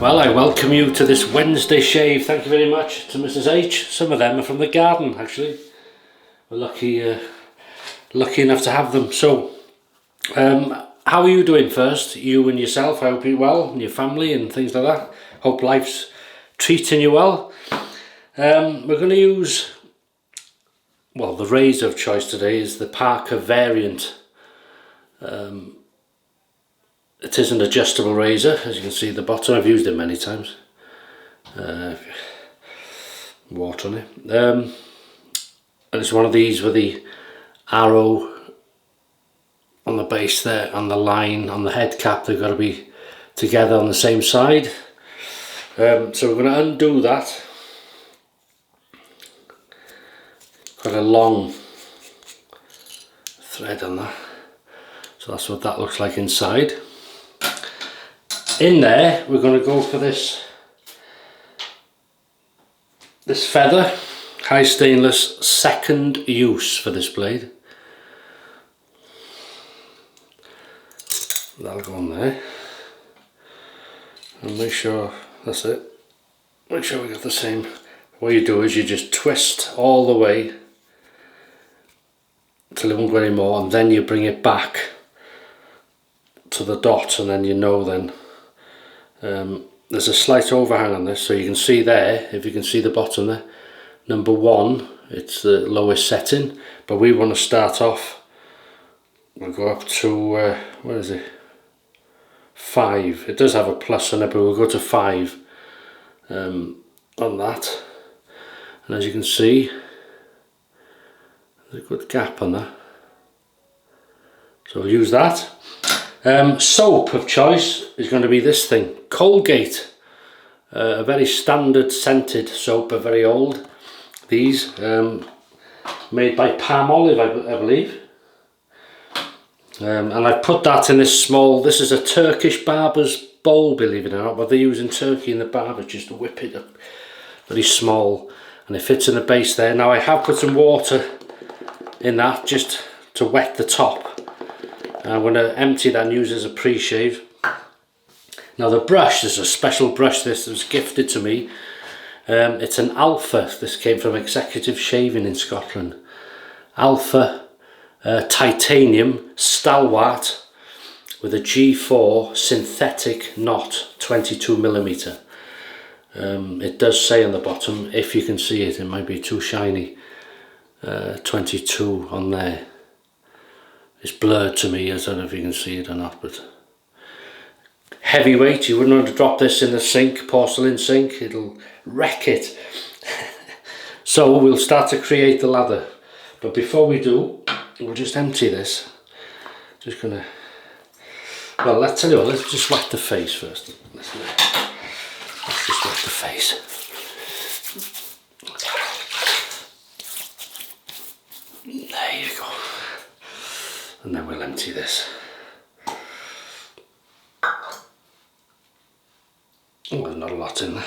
Well, I welcome you to this Wednesday shave. Thank you very much to Mrs H. Some of them are from the garden, actually. We're lucky enough to have them. So, how are you doing first? You and yourself, I hope you're well, and your family and things like that. Hope life's treating you well. We're going to use, well, the razor of choice today is the Parker variant. It is an adjustable razor, as you can see at the bottom. I've used it many times. Water on it. And it's one of these with the arrow on the base there, on the line, on the head cap. They've got to be together on the same side. So we're going to undo that. Quite a long thread on that. So that's what that looks like inside. In there, we're going to go for this feather, high stainless, second use for this blade. That'll go on there. And make sure, that's it. Make sure we got the same. What you do is you just twist all the way until it won't go any more, and then you bring it back to the dot, and then you know then. There's a slight overhang on this, so you can see there, if you can see the bottom there, number 1, it's the lowest setting, but we want to start off, we'll go up to, where is it, 5. It does have a plus on it, but we'll go to 5 on that, and as you can see, there's a good gap on that, so we'll use that. Soap of choice is going to be this thing, Colgate, a very standard scented soap, a very old. These made by Palmolive, I believe, and I put that in this small. This is a Turkish barber's bowl, believe it or not, what they use in Turkey in the barber, just to whip it up, very small, and it fits in the base there. Now I have put some water in that just to wet the top. I'm going to empty that and use as a pre-shave. Now the brush, there's a special brush this was gifted to me. It's an Alpha. This came from Executive Shaving in Scotland. Alpha titanium Stalwart with a G4 synthetic knot, 22mm. It does say on the bottom, if you can see it, it might be too shiny, 22 on there. It's blurred to me, I don't know if you can see it or not, but heavyweight. You wouldn't want to drop this in the sink, porcelain sink, it'll wreck it. So we'll start to create the lather, but before we do, we'll just empty this. Just gonna, well, let's tell you what, let's just wet the face first. Let's just wet the face. There you go. And then we'll empty this. Oh, there's not a lot in there.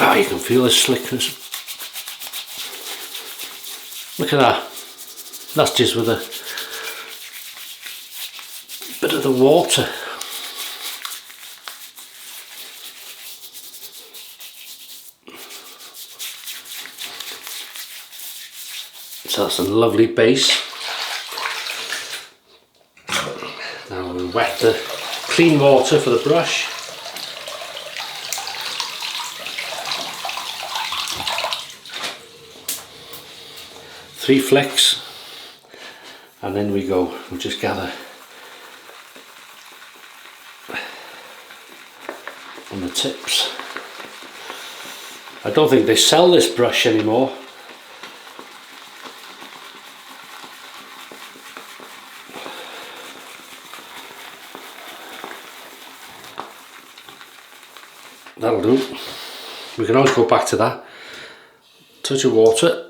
Wow, you can feel the slickness. Look at that. That's just with a bit of the water. So that's a lovely base. Now we'll wet the clean water for the brush. Three flicks, and then we go. We'll just gather on the tips. I don't think they sell this brush anymore. That'll do. We can always go back to that. Touch of water.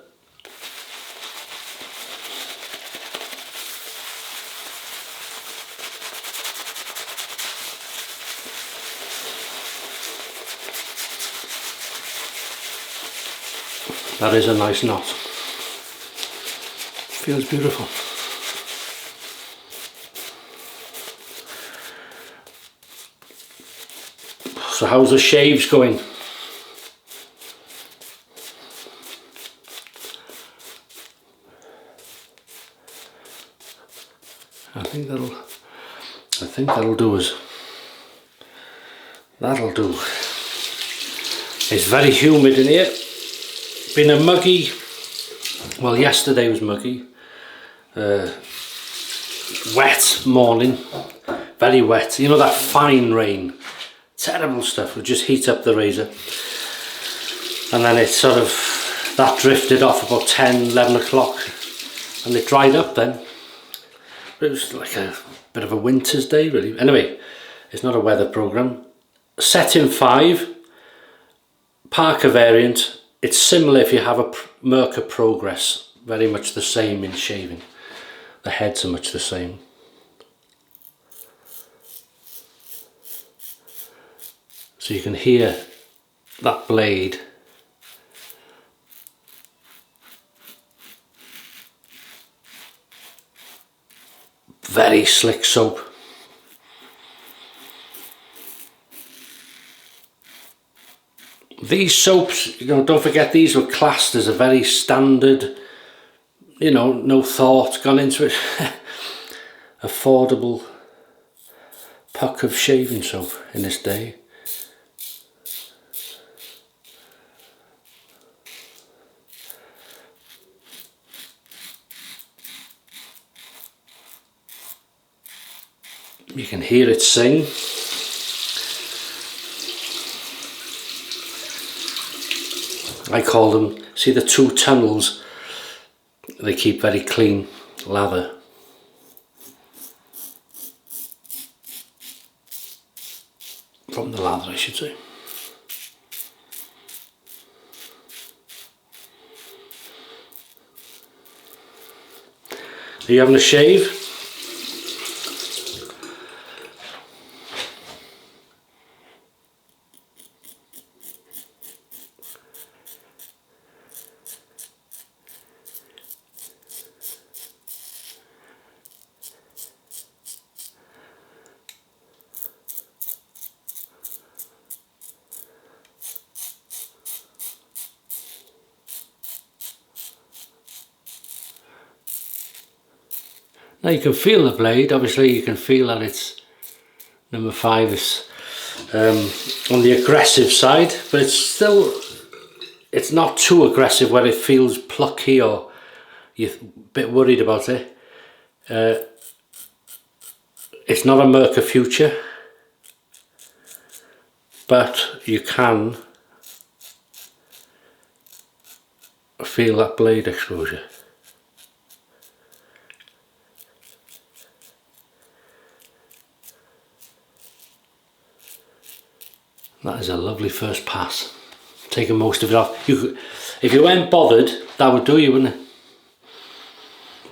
That is a nice knot. Feels beautiful. So how's the shaves going? I think that'll do us. That'll do. It's very humid in here. Been a muggy, well, yesterday was muggy. Wet morning, very wet. You know, that fine rain, terrible stuff. Would just heat up the razor, and then it sort of, that drifted off about 10, 11 o'clock, and it dried up then. But it was like a bit of a winter's day, really. Anyway, it's not a weather program. Setting 5, Parker variant. It's similar if you have a Merkur Progress, very much the same in shaving. The heads are much the same. So you can hear that blade. Very slick soap. These soaps, you know, don't forget, these were classed as a very standard, you know, no thought gone into it, affordable puck of shaving soap in this day. You can hear it sing. I call them, see the 2 tunnels they keep very clean? Lather. From the lather, I should say. Are you having a shave? Now you can feel the blade, obviously you can feel that it's number 5 is on the aggressive side, but it's not too aggressive where it feels plucky or you're a bit worried about it. It's not a Merkur Future, but you can feel that blade exposure. That is a lovely first pass. Taking most of it off. If you weren't bothered, that would do you, wouldn't it?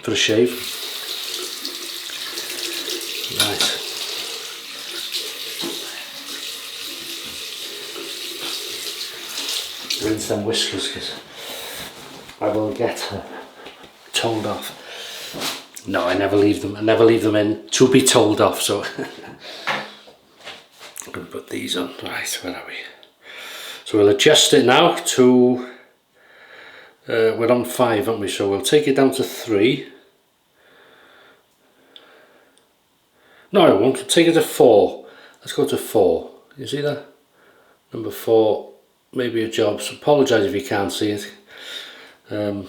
For a shave. Right. Rinse them whiskers because I will get told off. No, I never leave them. I never leave them in to be told off. So. I'm going to put these on. Right, where are we? So we'll adjust it now to, we're on 5, aren't we? So we'll take it down to 3. No, I won't. Take it to 4. Let's go to 4. You see that? Number 4, maybe a job. So apologise if you can't see it. And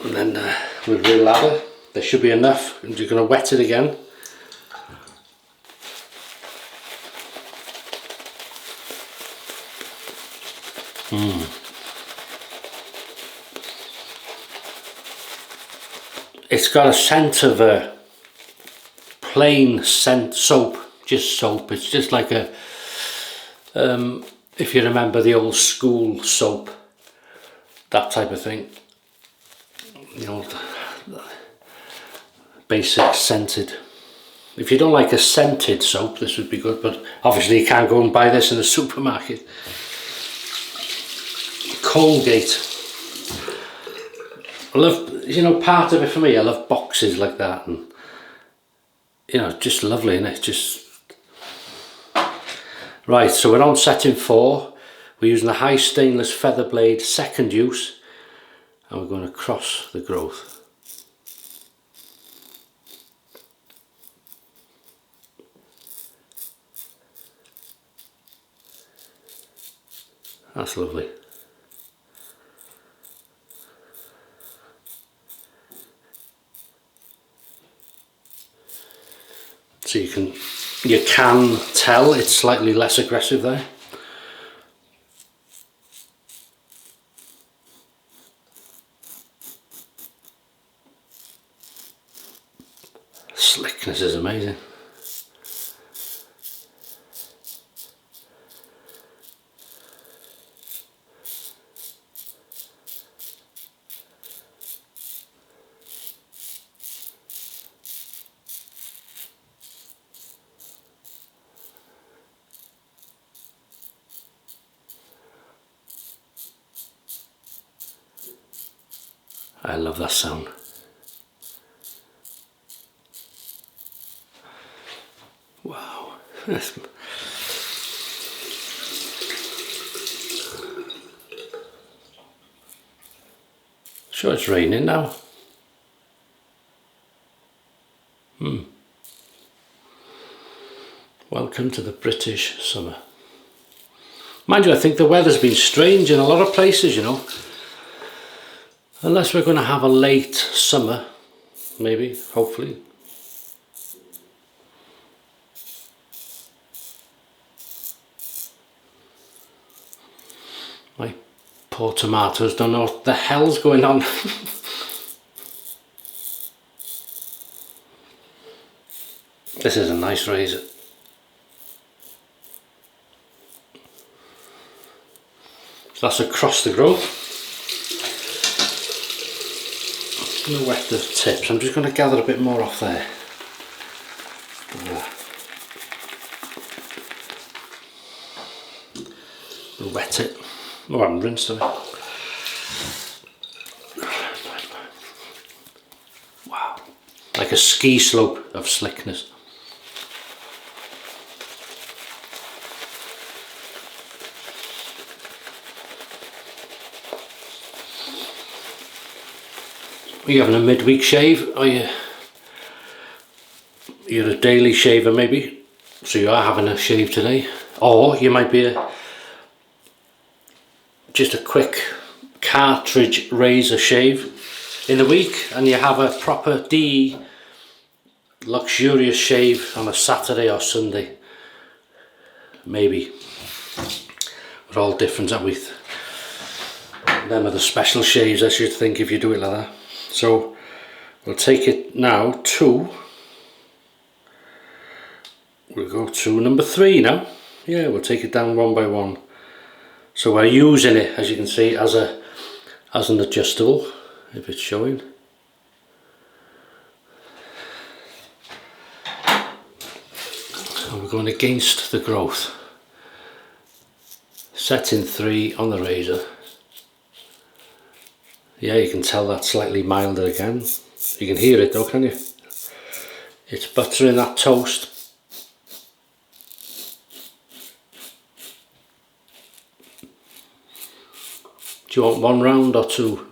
then we'll re-lather. There should be enough, and you're going to wet it again. It's got a scent of a plain scent soap, just soap. It's just like a, if you remember the old school soap, that type of thing. You know, basic scented. If you don't like a scented soap, this would be good, but obviously you can't go and buy this in the supermarket. Colgate. I love, you know, part of it for me, I love boxes like that, and you know, just lovely, isn't it? Just right. So we're on setting 4. We're using the high stainless feather blade second use, and we're going to cross the growth. That's lovely. So you can tell it's slightly less aggressive there. Slickness is amazing. I love that sound. Wow. Sure, it's raining now. Welcome to the British summer. Mind you, I think the weather's been strange in a lot of places, you know. Unless we're going to have a late summer, maybe, hopefully. My poor tomatoes don't know what the hell's going on. This is a nice razor. So that's across the growth. I'm going to wet the tips. I'm just going to gather a bit more off there. We'll wet it. Oh, I haven't rinsed it. Wow. Like a ski slope of slickness. Are you having a midweek shave? Are you? You're a daily shaver maybe, so you are having a shave today, or you might be just a quick cartridge razor shave in the week, and you have a proper luxurious shave on a Saturday or Sunday. Maybe we're all different, aren't we? Them are the special shaves, I should think, if you do it like that. So we'll take it now to, we'll go to number 3 now. Yeah, we'll take it down one by one. So we're using it, as you can see, as an adjustable, if it's showing. And we're going against the growth. Setting 3 on the razor. Yeah, you can tell that's slightly milder again. You can hear it though, can you? It's buttering that toast. Do you want 1 round or 2?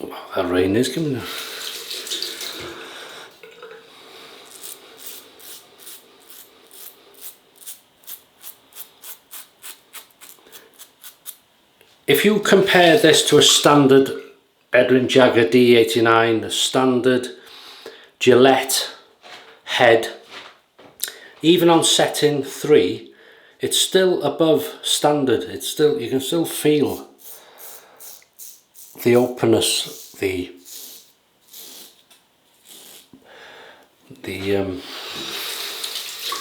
Wow, that rain is coming now. If you compare this to a standard Edwin Jagger D89, a standard Gillette head, even on setting 3, it's still above standard. It's still, you can still feel the openness, the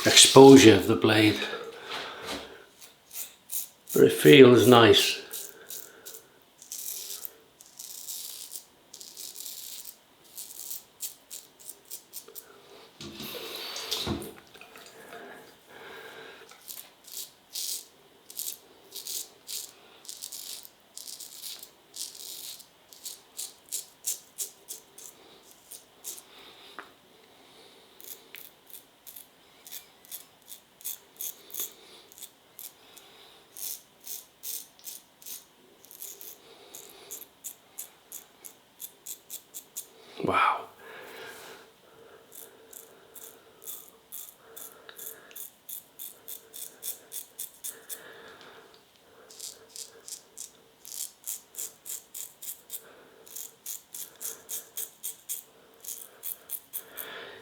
exposure of the blade, but it feels nice.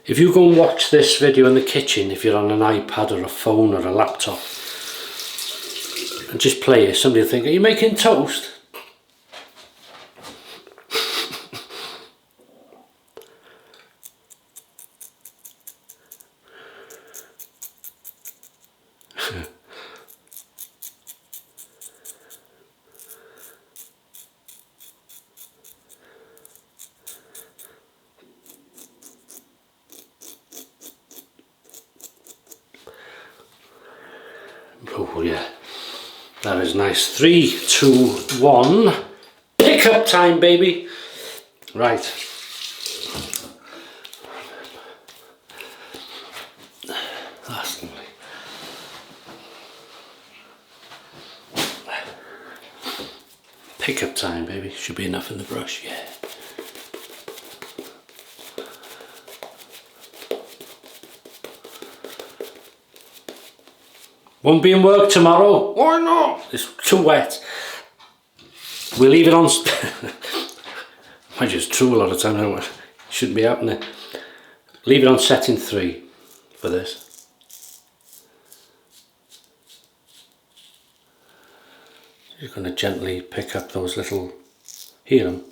If you go and watch this video in the kitchen, if you're on an iPad or a phone or a laptop, and just play it, somebody will think, are you making toast? Oh yeah, that is nice. 3, 2, 1. Pickup time, baby. Right. That's lovely. Pickup time, baby. Should be enough in the brush, yeah. Won't be in work tomorrow. Why not? It's too wet. We'll leave it on. I just drool a lot of time, don't I? Shouldn't be happening. Leave it on setting 3 for this. Just going to gently pick up those little, hear them?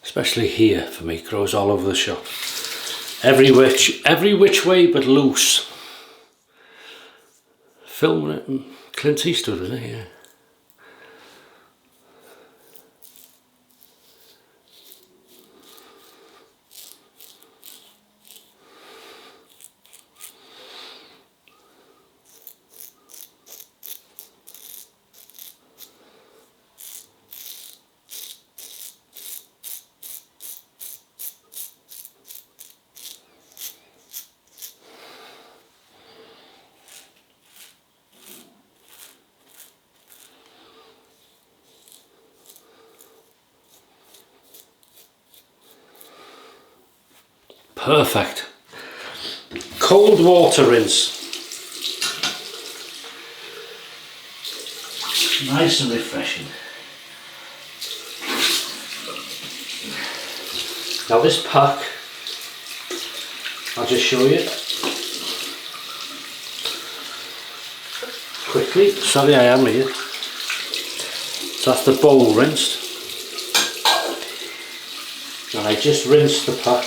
Especially here for me, grows all over the shop. Every which way but loose. Filming it, Clint Eastwood, was it? Yeah. Perfect. Cold water rinse. Nice and refreshing. Now this pack, I'll just show you quickly. Sorry, I am here. So that's the bowl rinsed. And I just rinsed the pack.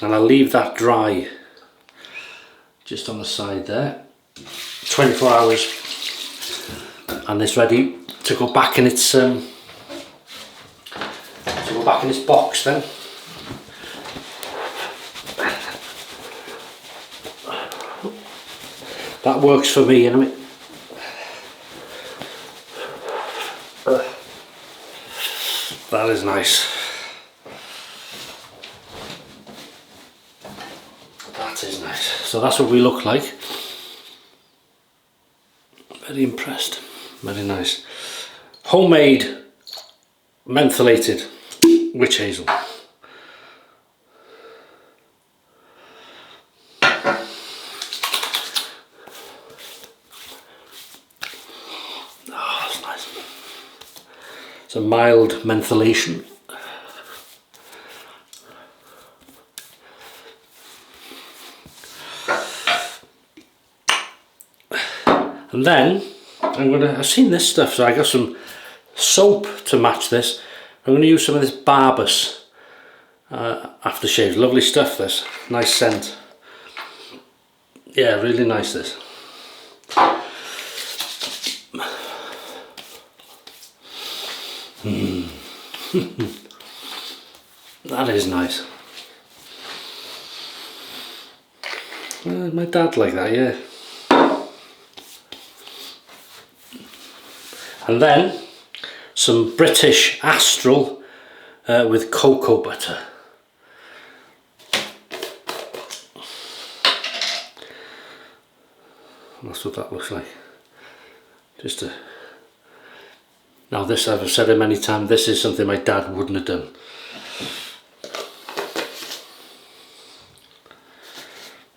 And I'll leave that dry just on the side there. 24 hours, and it's ready to go back in its box then. That works for me, anyway. That is nice. That is nice. So that's what we look like. Very impressed. Very nice. Homemade mentholated witch hazel. Oh, that's nice. It's a mild mentholation. And then I've seen this stuff, so I got some soap to match this. I'm going to use some of this Barbus Aftershave. Lovely stuff, this. Nice scent. Yeah, really nice, this. That is nice. My dad like that, yeah. And then some British Astral with cocoa butter. That's what that looks like. Now this, I've said it many times, this is something my dad wouldn't have done.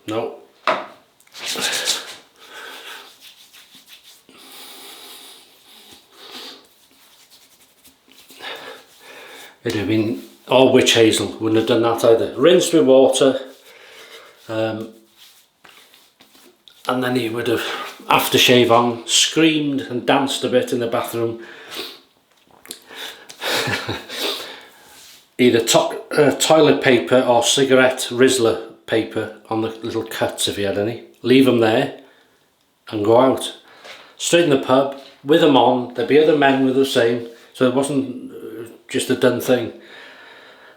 No. it'd have been, or witch hazel, wouldn't have done that either. Rinsed with water, and then he would have aftershave on, screamed and danced a bit in the bathroom. Either toilet paper or cigarette Rizzler paper on the little cuts if he had any. Leave them there and go out. Straight in the pub, with them on. There'd be other men with the same, so it wasn't just a done thing.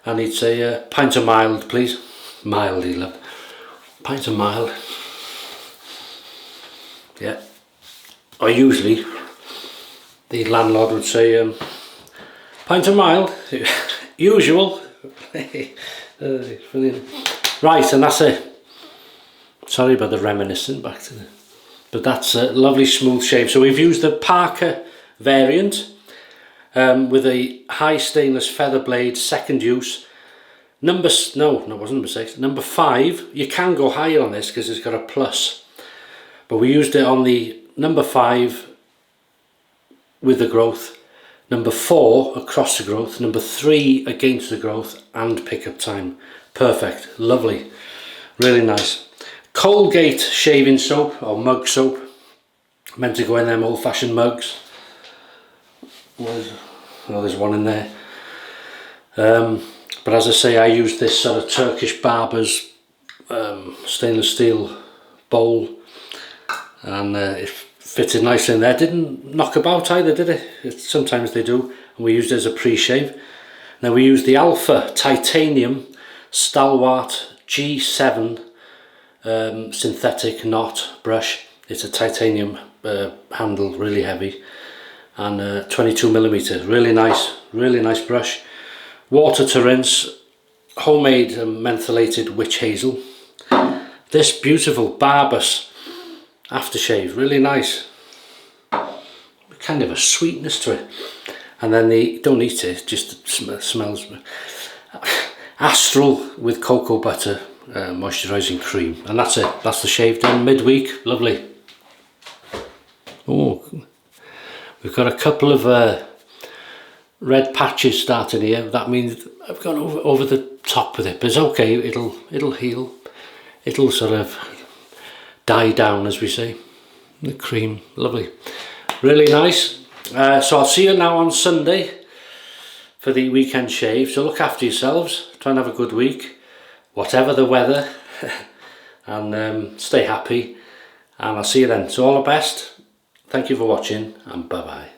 And he'd say, pint of mild please. Mild he loved. Pint of mild. Yeah. Or usually the landlord would say, pint of mild. Usual. Right, and that's it. Sorry about the reminiscing back to the, but that's a lovely smooth shave. So we've used the Parker variant with a high stainless feather blade, second use. No, it wasn't number 6. Number 5. You can go higher on this because it's got a plus, but we used it on the number 5 with the growth. Number 4 across the growth, number 3 against the growth, and pickup time. Perfect, lovely, really nice. Colgate shaving soap or mug soap, meant to go in them old-fashioned mugs. Oh, there's one in there. But as I say, I used this sort of Turkish Barbus stainless steel bowl, and it fitted nicely in there. Didn't knock about either, did it? Sometimes they do. And we used it as a pre-shave. Now we used the Alpha Titanium Stalwart G-7 synthetic knot brush. It's a titanium handle, really heavy, and 22mm. Really nice brush. Water to rinse. Homemade mentholated witch hazel. This beautiful Barbus Aftershave, really nice, kind of a sweetness to it. And then don't eat it, just smells. Astral with cocoa butter moisturising cream, and that's it. That's the shave done midweek. Lovely. Oh, we've got a couple of red patches starting here. That means I've gone over the top with it, but it's okay. It'll heal. It'll sort of die down, as we say. The cream, lovely, really nice. So I'll see you now on Sunday for the weekend shave. So look after yourselves, try and have a good week, whatever the weather, and stay happy, and I'll see you then. So all the best, thank you for watching, and bye bye.